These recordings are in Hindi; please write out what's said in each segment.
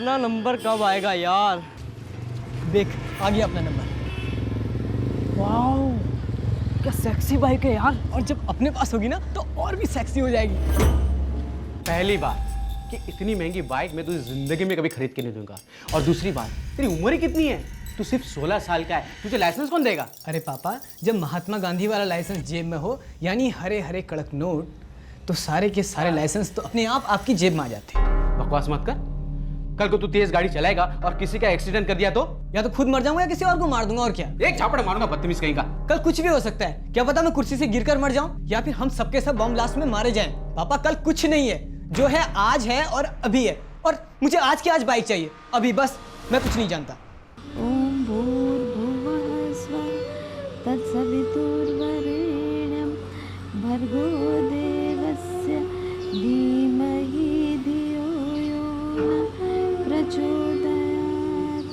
अपना नंबर कब आएगा यार? देख आ गया अपना नंबर। वाओ क्या सेक्सी बाइक है यार, और जब अपने पास होगी ना तो और भी सेक्सी हो जाएगी। पहली बात कि इतनी महंगी बाइक मैं तुझे जिंदगी में कभी खरीद के नहीं दूंगा, और दूसरी बात तेरी उम्र ही कितनी है? तू सिर्फ 16 साल का है, तुझे लाइसेंस कौन देगा? अरे पापा, जब महात्मा गांधी वाला लाइसेंस जेब में हो, यानी हरे हरे कड़क नोट, तो सारे के सारे लाइसेंस तो अपने आप आपकी जेब में आ जाते हैं। बकवास मत कर। कल को तू तेज गाड़ी चलाएगा और किसी का एक्सीडेंट कर दिया तो? या तो खुद मर जाऊंगा या किसी और को मार दूंगा, और क्या। एक झापड़ मारूंगा बदतमीज कहीं का। कल कुछ भी हो सकता है, क्या पता मैं कुर्सी से गिरकर मर जाऊं, या फिर हम सबके सब बम ब्लास्ट में मारे जाएं। पापा कल कुछ नहीं है, जो है आज है और अभी है, और मुझे आज की आज बाइक चाहिए, अभी बस। मैं कुछ नहीं जानता। ओम भूर्भुवः स्वः तत्सवितुर्वरेण्यं भर्गो देवस्य धीमहि धियो यो नः प्रचोदयात्।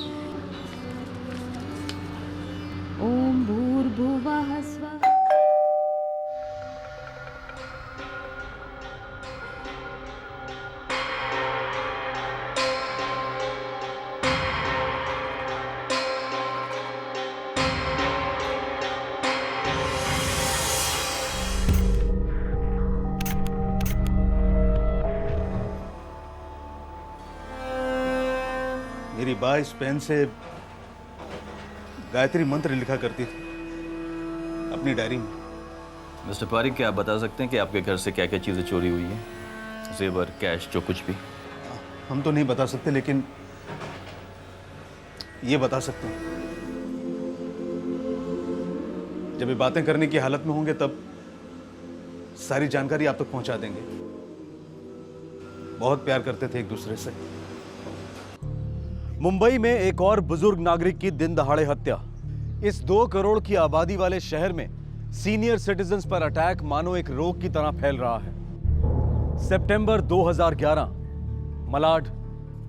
ओम भूर्भुवः स्वः। मेरी बा इस पेन से गायत्री मंत्र लिखा करती थी अपनी डायरी में। मिस्टर पारिक, क्या आप बता सकते हैं कि आपके घर से क्या क्या चीज़ें चोरी हुई हैं? जेवर, कैश, जो कुछ भी। हम तो नहीं बता सकते, लेकिन ये बता सकते हैं, जब ये बातें करने की हालत में होंगे तब सारी जानकारी आप तक पहुंचा देंगे। बहुत प्यार करते थे एक दूसरे से। मुंबई में एक और बुजुर्ग नागरिक की दिन दहाड़े हत्या। इस 2 करोड़ की आबादी वाले शहर में सीनियर सिटीजन्स पर अटैक मानो एक रोग की तरह फैल रहा है। सितंबर 2011, मलाड,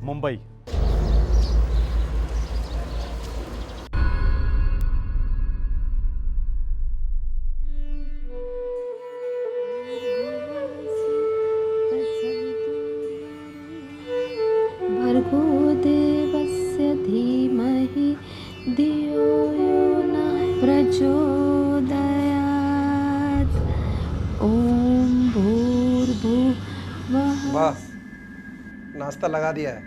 मुंबई। भर्गो देवस्य धीमहि धियो यो नः प्रचोदयात्। ओम भूर्भुवः। बस नाश्ता लगा दिया है।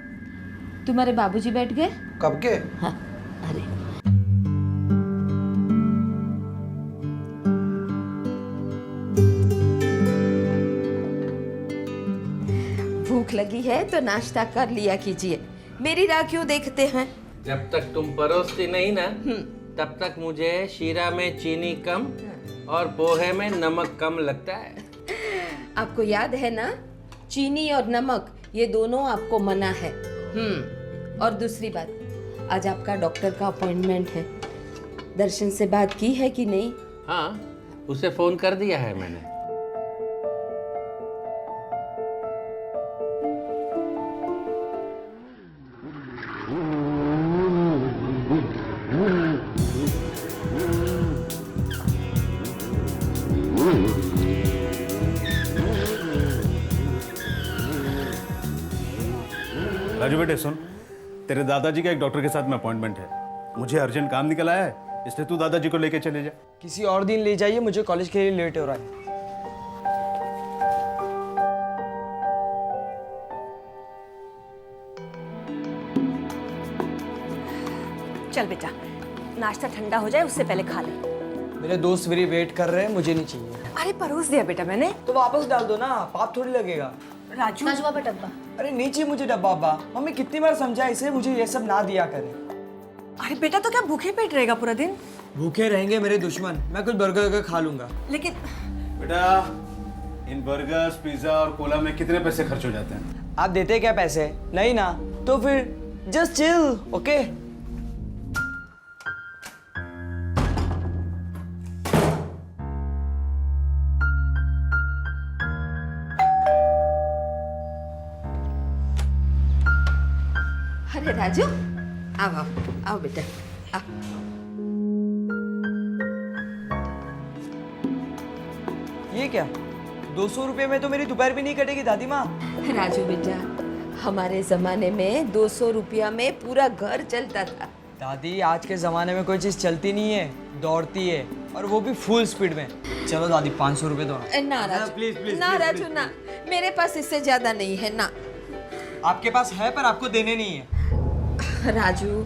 तुम्हारे बाबूजी बैठ गए? कब के? हाँ, अरे भूख लगी है तो नाश्ता कर लिया कीजिए, मेरी राह क्यों देखते हैं? जब तक तुम परोसती नहीं ना, तब तक मुझे शीरा में चीनी कम और पोहे में नमक कम लगता है। आपको याद है ना, चीनी और नमक ये दोनों आपको मना है। और दूसरी बात, आज आपका डॉक्टर का अपॉइंटमेंट है। दर्शन से बात की है कि नहीं? हाँ, उसे फोन कर दिया है मैंने। राजू बेटे सुन, तेरे दादाजी का एक डॉक्टर के साथ में अपॉइंटमेंट है। मुझे अर्जेंट काम निकल आया है, इसलिए तू दादाजी को लेके चले जा। किसी और दिन ले जाइए, मुझे कॉलेज के लिए लेट हो रहा है। चल बेटा, नाश्ता ठंडा हो जाए उससे पहले खा ले। मेरे दोस्त मेरी वेट कर रहे हैं, मुझे नहीं चाहिए। अरे परोस दिया बेटा मैंने। तो वापस डाल दो ना, पाप थोड़ी लगेगा। राजू डब्बा। अरे नहीं चाहिए मुझे डब्बा अब्बा। मम्मी कितनी बार समझा इसे, मुझे ये सब ना दिया करे। अरे बेटा तो क्या भूखे पेट रहेगा पूरा दिन? भूखे रहेंगे मेरे दुश्मन, मैं कुछ बर्गर खा लूंगा। लेकिन बेटा, इन बर्गर्स, पिज्जा और कोला में कितने पैसे खर्च हो जाते हैं? आप देते क्या पैसे? नहीं ना, तो फिर जस्ट चिल, ओके? अरे राजू, आओ आओ आओ बेटा, आओ। ये क्या? 200 रुपये में तो मेरी दोपहर भी नहीं कटेगी दादी माँ। राजू बेटा, हमारे जमाने में 200 रुपया में पूरा घर चलता था। दादी आज के ज़माने में कोई चीज़ चलती नहीं है, दौड़ती है, और वो भी फुल स्पीड में। चलो दादी 500 रुपये दो। ना राजू, ना राजू ना, मेरे पास इससे ज्यादा नहीं है ना। आपके पास है पर आपको देने नहीं है। राजू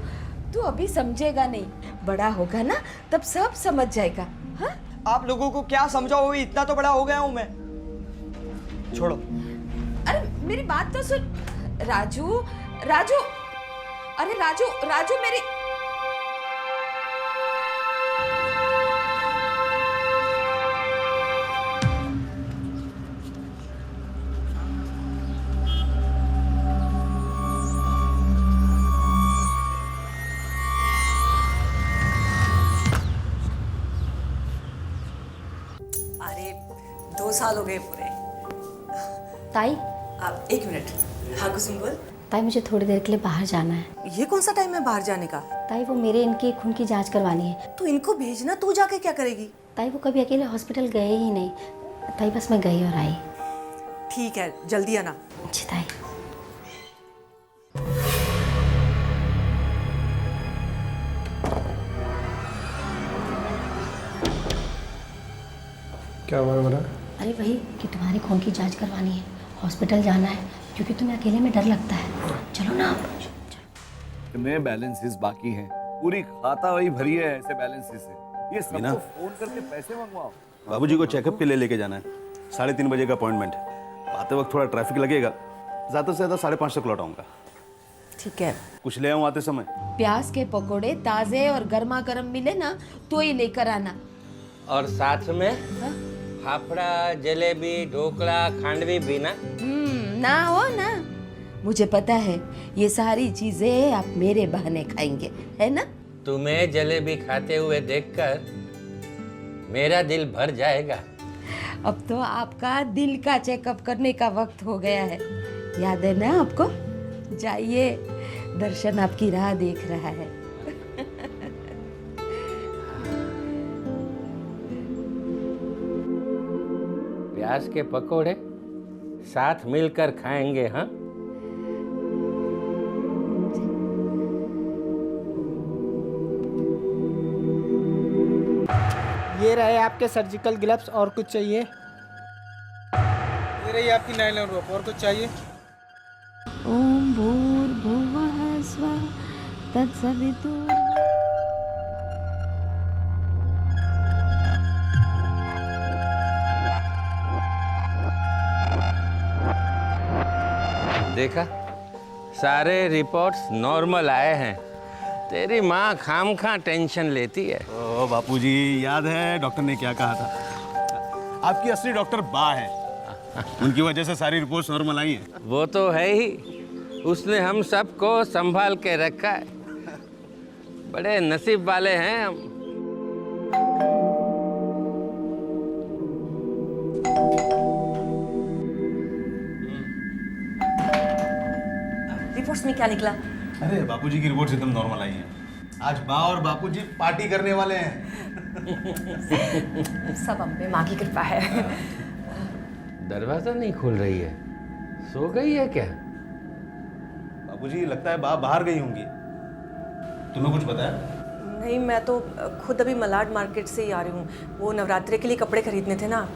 तू अभी समझेगा नहीं, बड़ा होगा ना तब सब समझ जाएगा। हाँ? आप लोगों को क्या समझाओ, इतना तो बड़ा हो गया हूँ मैं। छोड़ो। अरे मेरी बात तो सुन राजू, राजू, अरे राजू, राजू मेरी अरे 2 साल हो गए पूरे। ताई, आप 1 मिनट। हाँ कुसुम बोल। ताई मुझे थोड़ी देर के लिए बाहर जाना है। ये कौन सा टाइम है बाहर जाने का? ताई वो मेरे इनकी खून की जांच करवानी है। तो इनको भेजना, तू जाके क्या करेगी? ताई वो कभी अकेले हॉस्पिटल गए ही नहीं। ताई बस मैं गई और आई। ठीक है, जल्दी आना। जी ताई। क्या हुआ बड़ा? अरे वही कि तुम्हारी खून की जांच करवानी है, हॉस्पिटल जाना है, क्योंकि तुम्हें अकेले में डर लगता है। चलो ना आप। कितने बैलेंसेस बाकी हैं? पूरी खाता वही भरी है ऐसे बैलेंसेस से। ये सबको फोन करके पैसे मंगवाओ। बाबूजी को चेकअप के लिए लेके जाना है। 3:30 बजे का अपॉइंटमेंट है। आते वक्त थोड़ा ट्रैफिक लगेगा, ज़्यादा से ज़्यादा 5:30 तक लौट आऊँगा। ठीक है। कुछ ले आऊँ आते समय? प्याज के पकोड़े ताजे और गर्मा गर्म मिले ना तो ही लेकर आना। और साथ में फाफड़ा, जलेबी, ढोकला, खांडवी भी ना। ना हो ना, मुझे पता है ये सारी चीजें आप मेरे बहाने खाएंगे, है ना? तुम्हें जलेबी खाते हुए देखकर मेरा दिल भर जाएगा। अब तो आपका दिल का चेकअप करने का वक्त हो गया है, याद है ना आपको? जाइए, दर्शन आपकी राह देख रहा है। प्याज के पकोड़े साथ मिलकर खाएंगे। हाँ, ये रहे आपके सर्जिकल ग्लव्स, और कुछ चाहिए? ये रही आपकी नायलॉन रोप, और कुछ चाहिए? ओम भूर्भुवः स्वः तत्सवितुर्वरेण्यं। देखा, सारे रिपोर्ट्स नॉर्मल आए हैं। तेरी माँ खामखा टेंशन लेती है। ओ बापूजी, याद है डॉक्टर ने क्या कहा था? आपकी असली डॉक्टर बा है, उनकी वजह से सारी रिपोर्ट्स नॉर्मल आई हैं। वो तो है ही, उसने हम सबको संभाल के रखा है। बड़े नसीब वाले हैं हम। रिपोर्ट्स में क्या निकला? अरे बापूजी की रिपोर्ट्स एकदम नॉर्मल आई हैं। आज बा और बापूजी पार्टी करने वाले हैं। सब अम्बे माँ की कृपा है। दरवाजा नहीं खोल रही है, सो गई है क्या? बाबूजी लगता है बा बाहर गई होंगी। तुम्हें कुछ पता है? नहीं, मैं तो खुद अभी मलाड मार्केट से ही आ रही हूँ। वो नवरात्रि के लिए कपड़े खरीदने थे ना।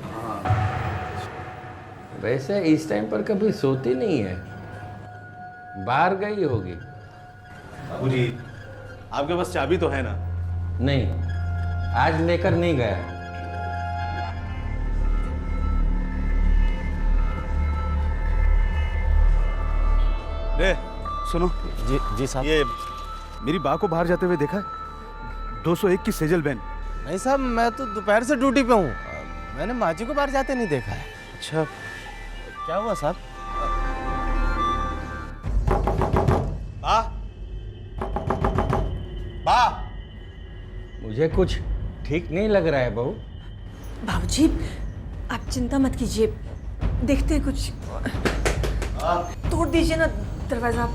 वैसे इस टाइम पर कभी सोती नहीं है, बाहर गई होगी। बाबूजी, आपके पास चाबी तो है ना? नहीं, आज लेकर नहीं गया। रे सुनो। जी साहब। ये मेरी बा को बाहर जाते हुए देखा है? 201 की सेजल बैन। नहीं साहब, मैं तो दोपहर से ड्यूटी पे हूँ, मैंने माँ जी को बाहर जाते नहीं देखा है। अच्छा, क्या हुआ साहब? बा, बा, मुझे कुछ ठीक नहीं लग रहा है बहू। बाबूजी, आप चिंता मत कीजिए, देखते हैं कुछ। तोड़ दीजिए ना दरवाजा।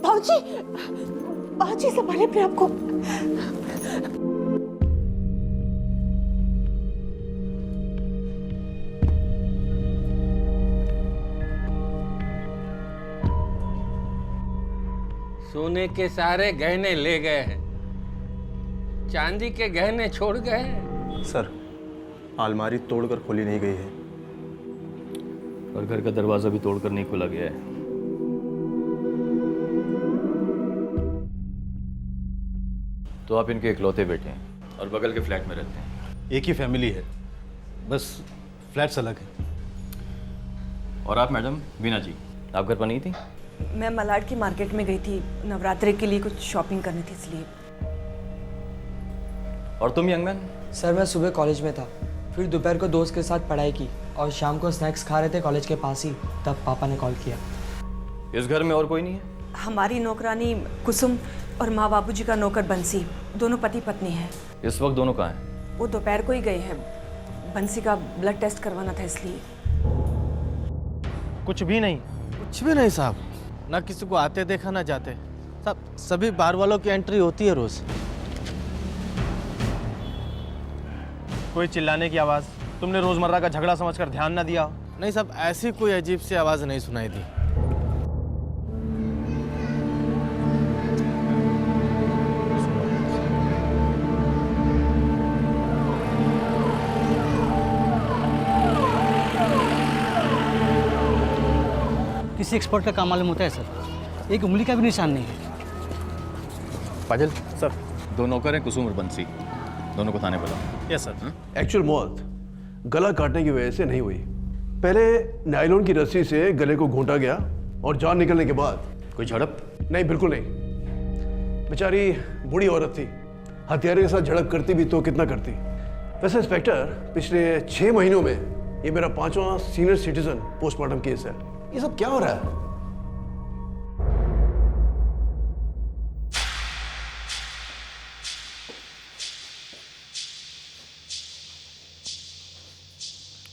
बाबूजी, बाबूजी संभालिए अपने आप को। सोने के सारे गहने ले गए हैं, चांदी के गहने छोड़ गए हैं। सर, अलमारी तोड़कर खोली नहीं गई है और घर का दरवाजा भी तोड़कर नहीं खोला गया है। तो आप इनके इकलौते बेटे हैं और बगल के फ्लैट में रहते हैं। एक ही फैमिली है, बस फ्लैट्स अलग है। और आप मैडम बीना जी, आप घर पर नहीं थी? मैं मलाड की मार्केट में गई थी, नवरात्रि के लिए कुछ शॉपिंग करनी थी इसलिए। और तुम यंग मैन? सर मैं सुबह कॉलेज में था, फिर दोपहर को दोस्त के साथ पढ़ाई की और शाम को स्नैक्स खा रहे थे कॉलेज के पास ही, तब पापा ने कॉल किया। इस घर में और कोई नहीं है? हमारी नौकरानी कुसुम और माँ बाबूजी का नौकर बंसी, दोनों पति पत्नी हैं। इस वक्त दोनों कहाँ हैं? वो दोपहर को ही गए हैं, बंसी का ब्लड टेस्ट करवाना था इसलिए। कुछ भी नहीं साहब, ना किसी को आते देखा ना जाते। सब सभी बार वालों की एंट्री होती है रोज। कोई चिल्लाने की आवाज़ तुमने रोजमर्रा का झगड़ा समझकर ध्यान ना दिया? नहीं साहब, ऐसी कोई अजीब सी आवाज़ नहीं सुनाई दी। किसी एक्सपर्ट का काम मालूम होता है सर, एक उंगली का भी निशान नहीं है। पाजिल सर, दो नौकर हैं, कुसुम और बंसी, दोनों को थाने बुलाओ। Yes sir. एक्चुअल मौत गला काटने की वजह से नहीं हुई। पहले नायलॉन की रस्सी से गले को घोंटा गया और जान निकलने के बाद। कोई झड़प? नहीं, बिल्कुल नहीं। बेचारी बूढ़ी औरत थी, हथियारे के साथ झड़प करती भी तो कितना करती। वैसे इंस्पेक्टर, पिछले 6 महीनों में ये मेरा 5वां सीनियर सिटीजन पोस्टमार्टम केस है। ये सब क्या हो रहा है?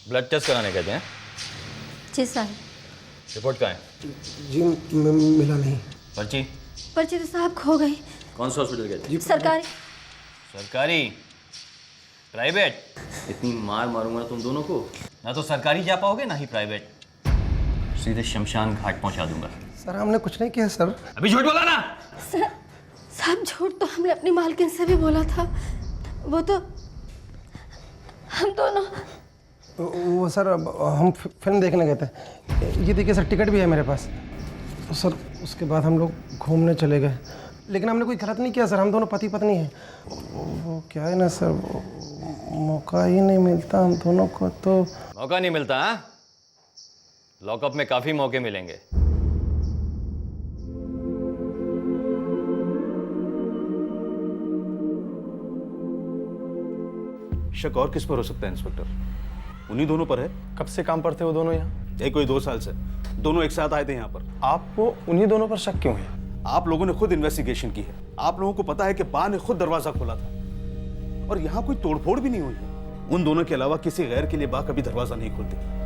ब्लड टेस्ट कराने कहते हैं? जी सर। रिपोर्ट कहाँ है? जी मिला नहीं। पर्ची? पर्ची तो साहब खो गई। कौन सा हॉस्पिटल गए थे? सरकारी। सरकारी? प्राइवेट? इतनी मार मारूंगा तुम दोनों को, ना तो सरकारी जा पाओगे ना ही प्राइवेट। सीधे शमशान घाट पहुंचा दूंगा। सर हमने कुछ नहीं किया सर। अभी झूठ बोला ना? सर साहब, झूठ तो हमने अपनी मालकिन से भी बोला था, वो तो हम दोनों। वो सर हम फिल्म देखने गए थे। ये देखिए सर, टिकट भी है मेरे पास। तो सर उसके बाद हम लोग घूमने चले गए, लेकिन हमने कोई गलत नहीं किया सर, हम दोनों पति पत्नी हैं। वो क्या है ना सर, मौका ही नहीं मिलता हम दोनों को। तो मौका नहीं मिलता? हाँ, लॉकअप में काफी मौके मिलेंगे। शक और किस पर हो सकता है इंस्पेक्टर? उन्हीं दोनों पर है। कब से काम पर थे वो दोनों यहाँ? यही कोई 2 साल से दोनों एक साथ आए थे यहाँ पर। आपको उन्हीं दोनों पर शक क्यों है? आप लोगों ने खुद इन्वेस्टिगेशन की है। आप लोगों को पता है कि बा ने खुद दरवाजा खोला था और यहाँ कोई तोड़फोड़ भी नहीं हुई है। उन दोनों के अलावा किसी गैर के लिए बा कभी दरवाजा नहीं खोलती।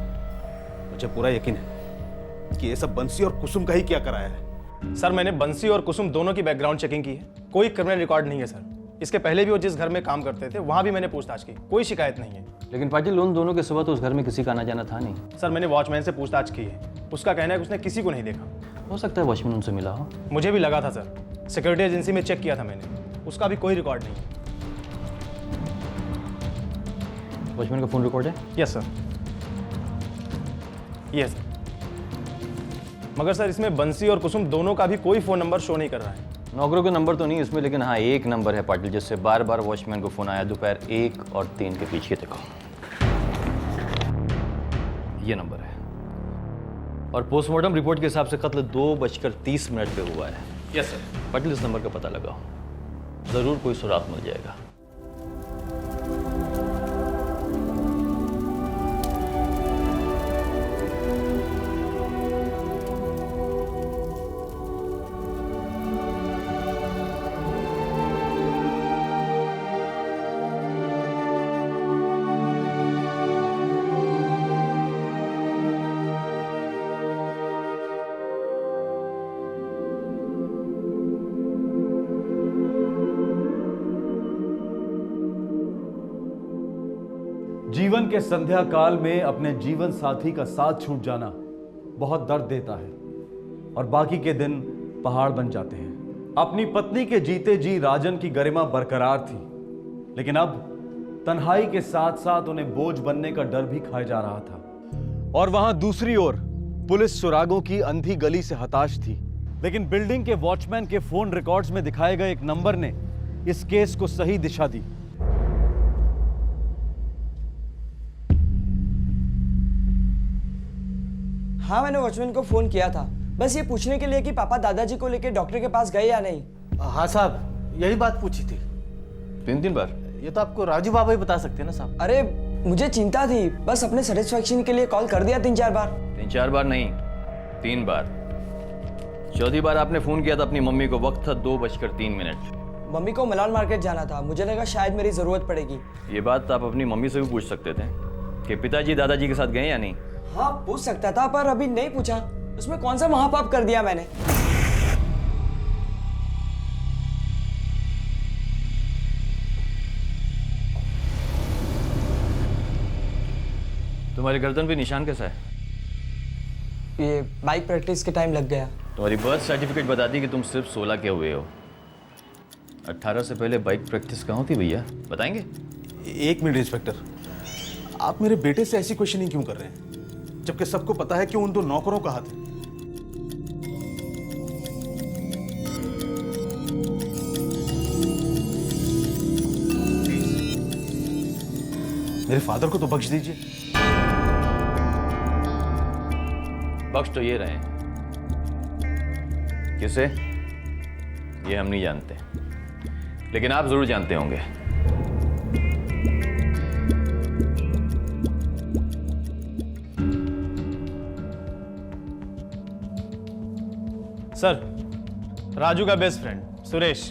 मुझे पूरा यकीन है कि ये सब बंसी और कुसुम का ही क्या कराया है। सर मैंने बंसी और कुसुम दोनों की बैकग्राउंड चेकिंग की है, कोई क्रिमिनल रिकॉर्ड नहीं है सर। इसके पहले भी वो जिस घर में काम करते थे वहां भी मैंने पूछताछ की, कोई शिकायत नहीं है। लेकिन पाटिल, उन दोनों के सुबह तो उस घर में किसी का आना जाना था नहीं। सर मैंने वॉचमैन से पूछताछ की है, उसका कहना है कि उसने किसी को नहीं देखा। हो सकता है वॉचमैन उनसे मिला हो। मुझे भी लगा था सर, सिक्योरिटी एजेंसी में चेक किया था मैंने, उसका भी कोई रिकॉर्ड नहीं है। वॉचमैन का फोन रिकॉर्ड है? Yes sir, yes. मगर सर इसमें बंसी और कुसुम दोनों का भी कोई फोन नंबर शो नहीं कर रहा है। नौकरों के नंबर तो नहीं इसमें, लेकिन हाँ एक नंबर है पाटिल जिससे बार बार वॉचमैन को फोन आया दोपहर 1 और 3 के बीच। देखो ये नंबर है और पोस्टमार्टम रिपोर्ट के हिसाब से कत्ल 2:30 पे हुआ है। Yes sir. पाटिल इस नंबर का पता लगाओ, जरूर कोई सुराग मिल जाएगा। जीवन के संध्या काल में अपने जीवन साथी का साथ छूट जाना बहुत दर्द देता है और बाकी के दिन पहाड़ बन जाते हैं। अपनी पत्नी के जीते जी राजन की गरिमा बरकरार थी, लेकिन अब तन्हाई के साथ साथ उन्हें बोझ बनने का डर भी खाए जा रहा था। और वहां दूसरी ओर पुलिस सुरागों की अंधी गली से हताश थी, लेकिन बिल्डिंग के वॉचमैन के फोन रिकॉर्ड्स में दिखाए गए एक नंबर ने इस केस को सही दिशा दी। हाँ, मैंने वॉचमैन को फोन किया था, बस ये पूछने के लिए कि पापा दादाजी को लेकर डॉक्टर के पास गए या नहीं। हाँ साहब, यही बात पूछी थी। 3 बार? ये तो आपको राजू बाबा ही बता सकते हैं ना साहब। अरे मुझे चिंता थी, बस अपने सेटिस्फैक्शन के लिए कॉल कर दिया 3-4 बार। 3-4 बार नहीं, 3 बार। चौथी बार आपने फोन किया था अपनी मम्मी को, वक्त था 2:03। मम्मी को मलाल मार्केट जाना था, मुझे लगा शायद मेरी जरूरत पड़ेगी। ये बात आप अपनी मम्मी से भी पूछ सकते थे कि पिताजी दादाजी के साथ गए या नहीं। हाँ, पूछ सकता था, पर अभी नहीं पूछा। उसमें कौन सा महापाप कर दिया मैंने? तुम्हारी गर्दन पे निशान कैसा है? ये बाइक प्रैक्टिस के टाइम लग गया। तुम्हारी बर्थ सर्टिफिकेट बताती कि तुम सिर्फ 16 के हुए हो। 18 से पहले बाइक प्रैक्टिस कहाँ थी भैया, बताएंगे? 1 मिनट इंस्पेक्टर, आप मेरे बेटे से ऐसी क्वेश्चनिंग क्यों कर रहे हैं, जबकि सबको पता है कि उन 2 नौकरों का हाथ है। मेरे फादर को तो बख्श दीजिए। बख्श तो ये रहे, किसे ये हम नहीं जानते, लेकिन आप जरूर जानते होंगे। सर, राजू का बेस्ट फ्रेंड सुरेश।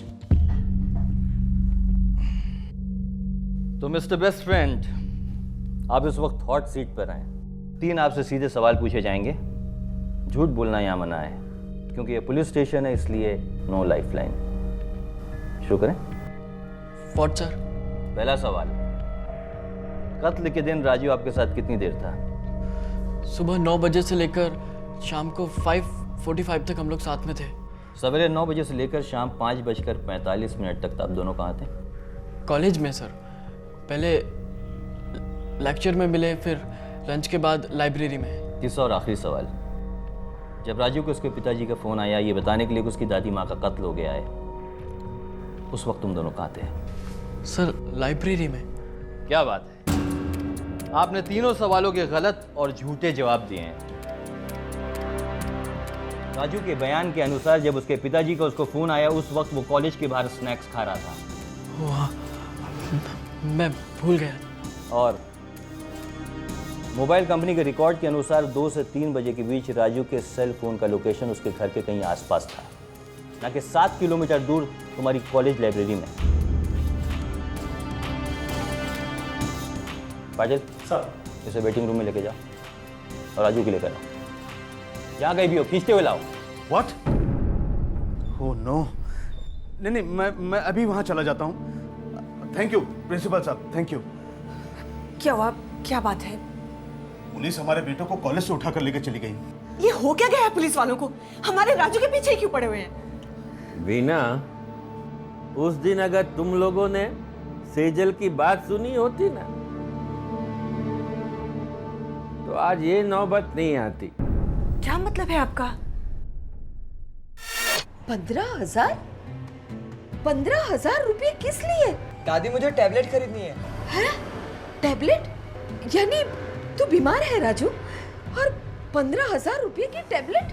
तो मिस्टर बेस्ट फ्रेंड, आप इस वक्त हॉट सीट पर हैं। 3 आपसे सीधे सवाल पूछे जाएंगे। झूठ बोलना यहाँ मना है, क्योंकि ये पुलिस स्टेशन है, इसलिए नो लाइफलाइन। शुरू करें? What sir? पहला सवाल, कत्ल के दिन राजू आपके साथ कितनी देर था? सुबह 9 बजे से लेकर शाम को 5:45 तक हम लोग साथ में थे। सवेरे 9 बजे से लेकर शाम 5:45 तक आप दोनों कहाँ थे? कॉलेज में सर, पहले लेक्चर में मिले, फिर लंच के बाद लाइब्रेरी में। तीसरा और आखिरी सवाल, जब राजू को उसके पिताजी का फोन आया ये बताने के लिए कि उसकी दादी माँ का कत्ल हो गया है, उस वक्त तुम दोनों कहाँ थे? सर, लाइब्रेरी में। क्या बात है, आपने तीनों सवालों के गलत और झूठे जवाब दिए हैं। राजू के बयान के अनुसार जब उसके पिताजी का उसको फोन आया, उस वक्त वो कॉलेज के बाहर स्नैक्स खा रहा था। वाह, मैं भूल गया। और मोबाइल कंपनी के रिकॉर्ड के अनुसार 2 से 3 बजे के बीच राजू के सेल फोन का लोकेशन उसके घर के कहीं आसपास था, ना कि 7 किलोमीटर दूर तुम्हारी कॉलेज लाइब्रेरी में। पाटिल सर, इसे वेटिंग रूम में लेके जाओ और राजू के लेकर आओ। जहाँ कहीं भी हो खींचते हुए लाओ। What? Oh no! नहीं, मैं अभी वहां चला जाता हूँ। थैंक यू प्रिंसिपल साहब, थैंक यू। क्या हुआ? क्या बात है? पुलिस हमारे बेटों को कॉलेज से उठाकर लेकर चली गई। ये हो क्या गया है पुलिस वालों को? हमारे राजू के पीछे क्यों पड़े हुए हैं? वीना, उस दिन अगर तुम लोगों ने सेजल की बात सुनी होती ना, तो आज ये नौबत नहीं आती। क्या मतलब है आपका? 15,000? 15,000 रुपये किस लिए? दादी, मुझे टैबलेट खरीदनी है। है? टैबलेट? यानी तू बीमार है राजू, और 15,000 रुपये की टैबलेट?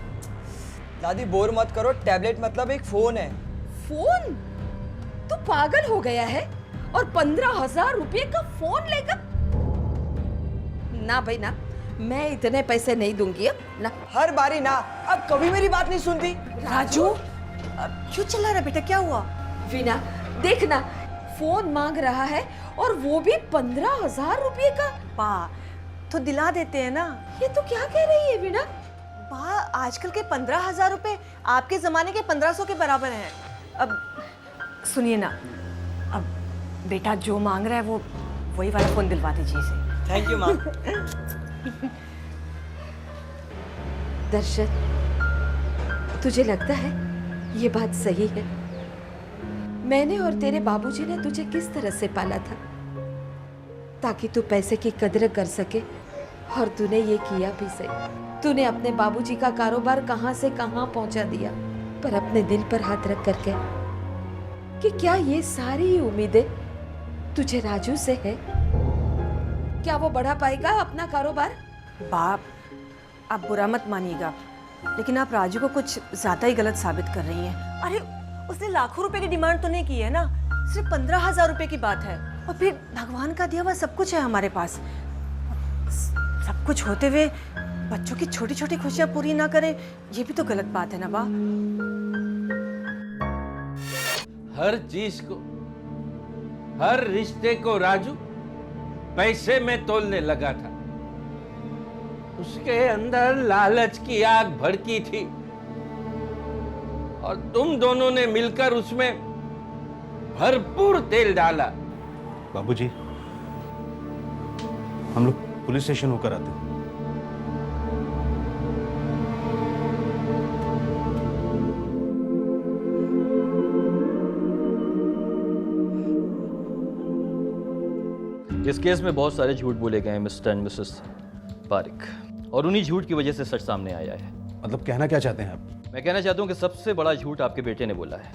दादी, बोर मत करो, टैबलेट मतलब एक फोन है। फोन? तू पागल हो गया है? और 15,000 रुपये का फोन लेकर? ना भाई ना, मैं इतने पैसे नहीं दूंगी अब ना। हर बारी ना, अब कभी मेरी बात नहीं सुनती। राजू, अब क्यों चिल्ला रहा बेटा? क्या हुआ? वीना, देखना, फोन मांग रहा है और वो भी 15,000 रुपये का। पा तो दिला देते हैं ना। ये तो क्या कह रही है वीना? पा, आजकल के 15,000 रुपए आपके जमाने के 1500 के बराबर हैं। अब सुनिए ना, अब बेटा जो मांग रहा है वो वही वाला फोन दिलवा दीजिए इसे। थैंक यू माँ। दर्शन, तुझे लगता है ये बात सही है? मैंने और तेरे बाबूजी ने तुझे किस तरह से पाला था ताकि तू पैसे की कदर कर सके, और तूने ये किया भी सही। तूने अपने बाबूजी का कारोबार कहां से कहां पहुंचा दिया, पर अपने दिल पर हाथ रख कर कह कि क्या ये सारी उम्मीदें तुझे राजू से है? क्या वो बढ़ा पाएगा अपना कारोबार? बाप, आप बुरा मत मानिएगा, लेकिन आप राजू को कुछ ज्यादा ही गलत साबित कर रही हैं। अरे उसने लाखों रुपए की डिमांड तो नहीं की है ना, सिर्फ 15,000 रुपए की बात है। और फिर भगवान का दिया हुआ सब कुछ है हमारे पास। सब कुछ होते हुए बच्चों की छोटी छोटी खुशियां पूरी ना करें, ये भी तो गलत बात है ना बा। हर चीज को, हर रिश्ते को राजू पैसे में तोलने लगा था। उसके अंदर लालच की आग भड़की थी और तुम दोनों ने मिलकर उसमें भरपूर तेल डाला। बाबूजी, हम लोग पुलिस स्टेशन होकर आते हैं। इस केस में बहुत सारे झूठ बोले गए हैं मिस्टर एंड मिसेस पारिक, और उन्हीं झूठ की वजह से सच सामने आया है। मतलब कहना क्या चाहते हैं आप? मैं कहना चाहता हूं कि सबसे बड़ा झूठ आपके बेटे ने बोला है।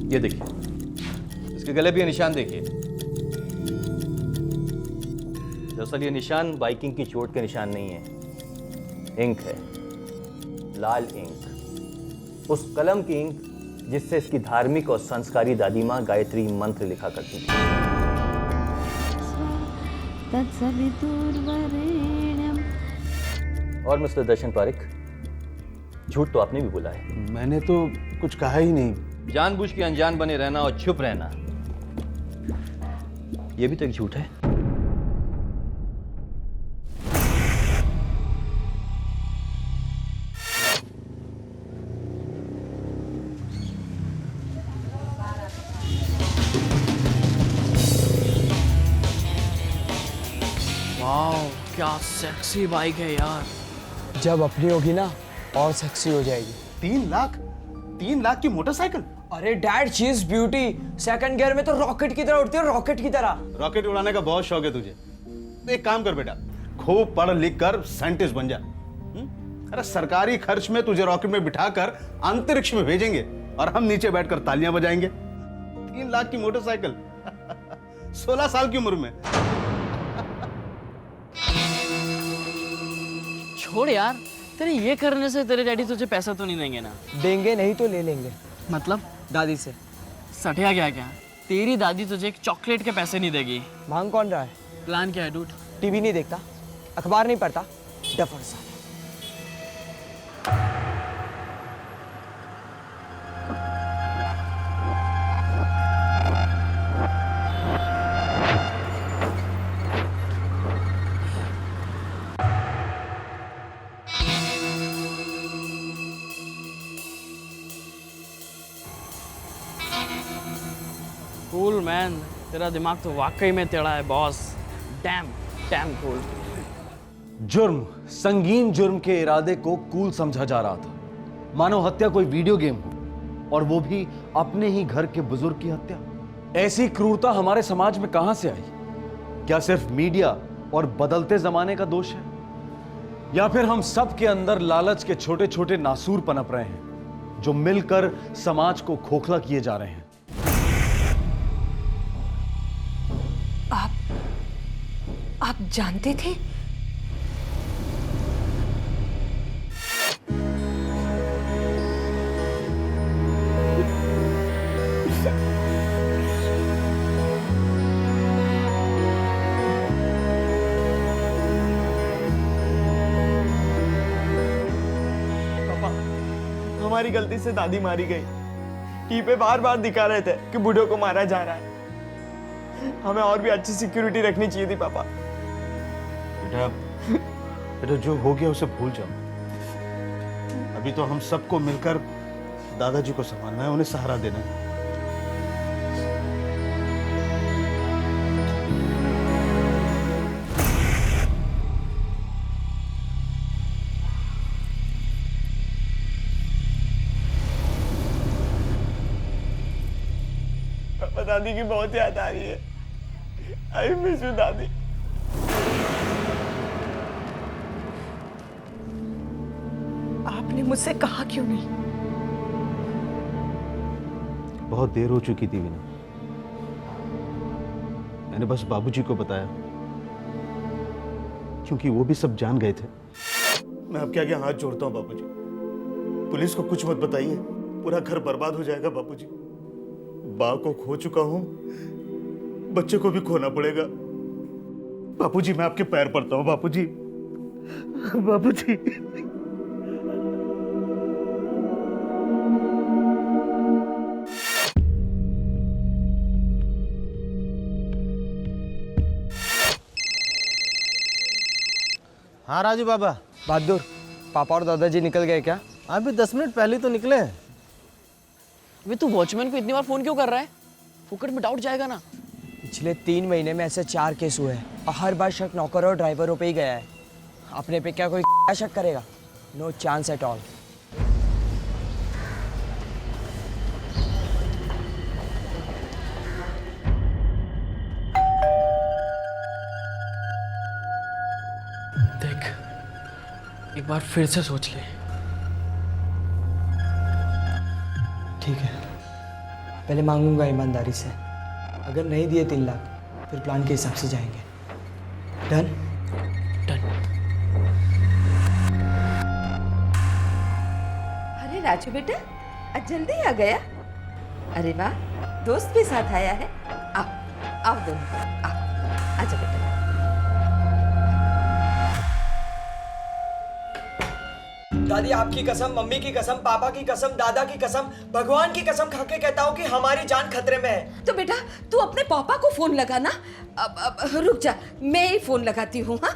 ये देखिए, इसके गले भी ये निशान देखिए। दरअसल ये निशान बाइकिंग की चोट के निशान नहीं है, इंक है, लाल इंक, उस कलम की इंक जिससे इसकी धार्मिक और संस्कारी दादी माँ गायत्री मंत्र लिखा करती थी। और मिस्टर दर्शन पारिक, झूठ तो आपने भी बोला है। मैंने तो कुछ कहा ही नहीं। जानबूझ के अनजान बने रहना और चुप रहना, यह भी तो एक झूठ है। वाह, क्या सेक्सी बाइक है यार। जब अपनी होगी ना और सेक्सी हो जाएगी। 3 लाख की मोटरसाइकिल? अरे dad, she is beauty. Second gear में तो रॉकेट की तरह उड़ती है, रॉकेट की तरह। रॉकेट उड़ाने का बहुत शौक है तुझे। तो एक काम कर बेटा, खूब पढ़ लिख कर साइंटिस्ट बन जा। अरे सरकारी खर्च में तुझे रॉकेट में बिठाकर अंतरिक्ष में भेजेंगे और हम नीचे बैठकर तालियां बजाएंगे। 3 लाख की मोटरसाइकिल 16 साल की उम्र में। छोड़ यार, तेरे ये करने से तेरे डैडी तुझे पैसा तो नहीं देंगे ना? देंगे नहीं तो ले लेंगे। मतलब दादी से? सटिया क्या क्या, तेरी दादी तुझे एक चॉकलेट के पैसे नहीं देगी। मांग कौन रहा है? प्लान क्या है डूड? टीवी नहीं देखता, अखबार नहीं पढ़ता, डफर सा। कूल मैन, तेरा दिमाग तो वाकई में टेढ़ा है बॉस। Damn cool. जुर्म, संगीन जुर्म के इरादे को कूल समझा जा रहा था, मानो हत्या कोई वीडियो गेम हो, और वो भी अपने ही घर के बुजुर्ग की हत्या। ऐसी क्रूरता हमारे समाज में कहां से आई? क्या सिर्फ मीडिया और बदलते जमाने का दोष है, या फिर हम सब के अंदर लालच के छोटे छोटे नासूर पनप रहे हैं जो मिलकर समाज को खोखला किए जा रहे हैं? आप जानते थे? पापा, हमारी गलती से दादी मारी गई। टीवी पे बार बार दिखा रहे थे कि बूढ़ों को मारा जा रहा है। हमें और भी अच्छी सिक्योरिटी रखनी चाहिए थी पापा। बेटा जो हो गया उसे भूल जाओ। अभी तो हम सबको मिलकर दादाजी को संभालना है, उन्हें सहारा देना है। दादी की बहुत याद आ रही है। आई मिस यू दादी। आपने मुझसे कहा क्यों नहीं? बहुत देर हो चुकी थी वीना, मैंने बस बाबूजी को बताया क्योंकि वो भी सब जान गए थे। मैं आपके आगे हाथ जोड़ता हूँ बाबूजी, पुलिस को कुछ मत बताइए, पूरा घर बर्बाद हो जाएगा बाबूजी। माँ को खो चुका हूँ, बच्चे को भी खोना पड़ेगा। बाबूजी मैं आपके पैर पड़ता हूँ बाबूजी, बाबूजी। हाँ राजू बाबा। बहादुर, पापा और दादाजी निकल गए क्या? अभी 10 मिनट पहले तो निकले। वे तू वॉचमैन को इतनी बार फोन क्यों कर रहा है? फुकट में डाउट जाएगा ना। पिछले 3 महीने में ऐसे 4 केस हुए हैं और हर बार शक नौकर और ड्राइवरों पे ही गया है। अपने पे क्या कोई शक करेगा? No chance at all. देख, एक बार फिर से सोच ले। ठीक है, पहले मांगूंगा ईमानदारी से। अगर नहीं दिए 3 लाख फिर प्लान के हिसाब से जाएंगे। डन? अरे राजू बेटा, आज जल्दी आ गया। अरे वाह, दोस्त भी साथ आया है। आओ आओ दोनों, आओ, आजा बेटा। दादी आपकी कसम, मम्मी की कसम, पापा की कसम, दादा की कसम, भगवान की कसम खा के कहता हूँ कि हमारी जान खतरे में है। तो बेटा तू अपने पापा को फोन लगा ना। अब रुक जा, मैं ही फोन लगाती हूँ। हाँ,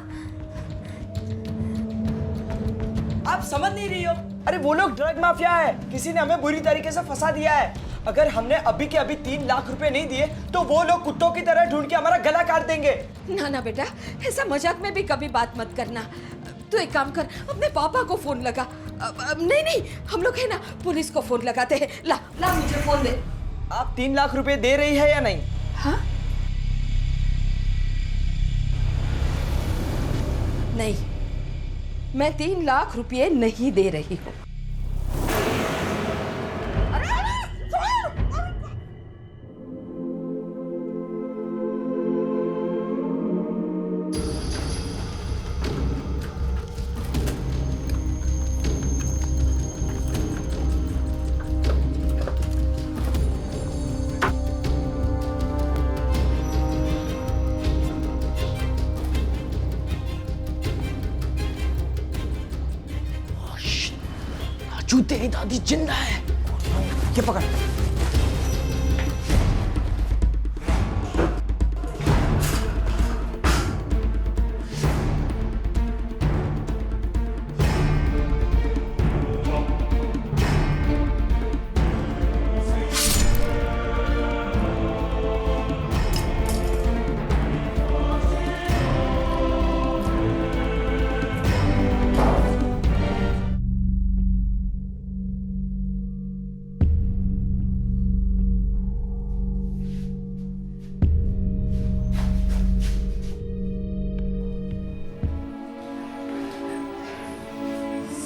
आप समझ नहीं रही हो। अरे वो लोग ड्रग माफिया है, किसी ने हमें बुरी तरीके से फंसा दिया है। अगर हमने अभी के अभी 3 लाख रुपए नहीं दिए तो वो लोग कुत्तों की तरह ढूंढ के हमारा गला काट देंगे। ना ना बेटा, ऐसा मजाक में भी कभी बात मत करना। तू एक काम कर, अपने पापा को फोन लगा। नहीं नहीं, हम लोग है ना पुलिस को फोन लगाते हैं। ला ला मुझे फोन दे। आप 3 लाख रुपए दे रही है या नहीं? हाँ? नहीं, मैं 3 लाख रुपए नहीं दे रही हूँ। राजू, तेरी दादी जिंदा है। ये पकड़।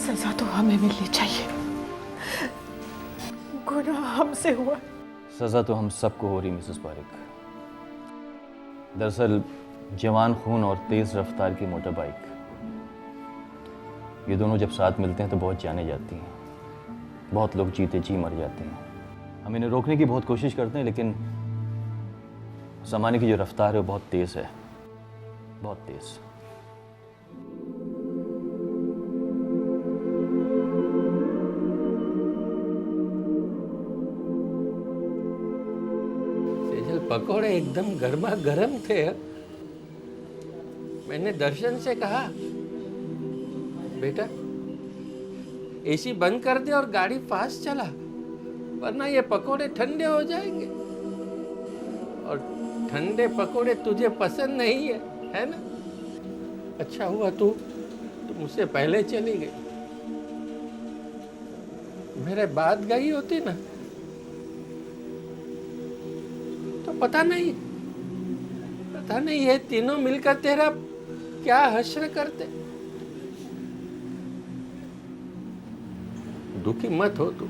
सजा तो हमें मिलनी चाहिए, गुनाह हमसे हुआ। सज़ा तो हम सबको हो रही मिसेस पारिक। दरअसल जवान खून और तेज़ रफ्तार की मोटर बाइक, ये दोनों जब साथ मिलते हैं तो बहुत जाने जाती हैं। बहुत लोग जीते जी मर जाते हैं। हम इन्हें रोकने की बहुत कोशिश करते हैं, लेकिन ज़माने की जो रफ्तार है वो बहुत तेज़ है, बहुत तेज़। पकोड़े एकदम गर्मा गर्म थे। मैंने दर्शन से कहा, बेटा एसी बंद कर दे और गाड़ी फास्ट चला, वरना ये पकोड़े ठंडे हो जाएंगे। और ठंडे पकोड़े तुझे पसंद नहीं है ना? अच्छा हुआ तू मुझसे पहले चली गई। मेरे बाद गई होती ना पता नहीं ये तीनों मिलकर तेरा क्या हश्र करते। दुखी मत हो तू,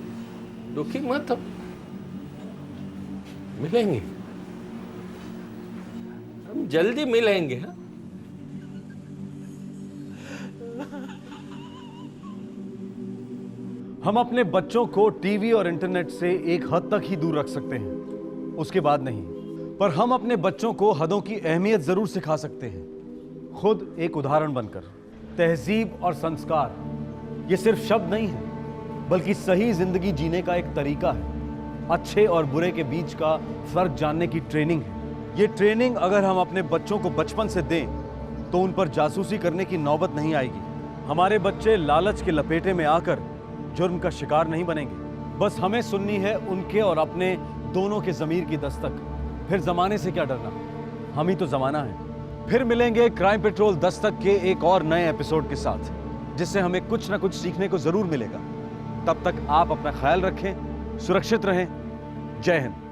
दुखी मत हो, मिलेंगे, हम जल्दी मिलेंगे। हाँ, हम अपने बच्चों को टीवी और इंटरनेट से एक हद तक ही दूर रख सकते हैं, उसके बाद नहीं। पर हम अपने बच्चों को हदों की अहमियत जरूर सिखा सकते हैं, खुद एक उदाहरण बनकर। तहजीब और संस्कार ये सिर्फ शब्द नहीं है, बल्कि सही जिंदगी जीने का एक तरीका है। अच्छे और बुरे के बीच का फर्क जानने की ट्रेनिंग है। ये ट्रेनिंग अगर हम अपने बच्चों को बचपन से दें तो उन पर जासूसी करने की नौबत नहीं आएगी। हमारे बच्चे लालच के लपेटे में आकर जुर्म का शिकार नहीं बनेंगे। बस हमें सुननी है उनके और अपने दोनों के ज़मीर की दस्तक। फिर जमाने से क्या डरना, हम ही तो जमाना है। फिर मिलेंगे क्राइम पेट्रोल दस्तक के एक और नए एपिसोड के साथ, जिससे हमें कुछ ना कुछ सीखने को जरूर मिलेगा। तब तक आप अपना ख्याल रखें, सुरक्षित रहें। जय हिंद।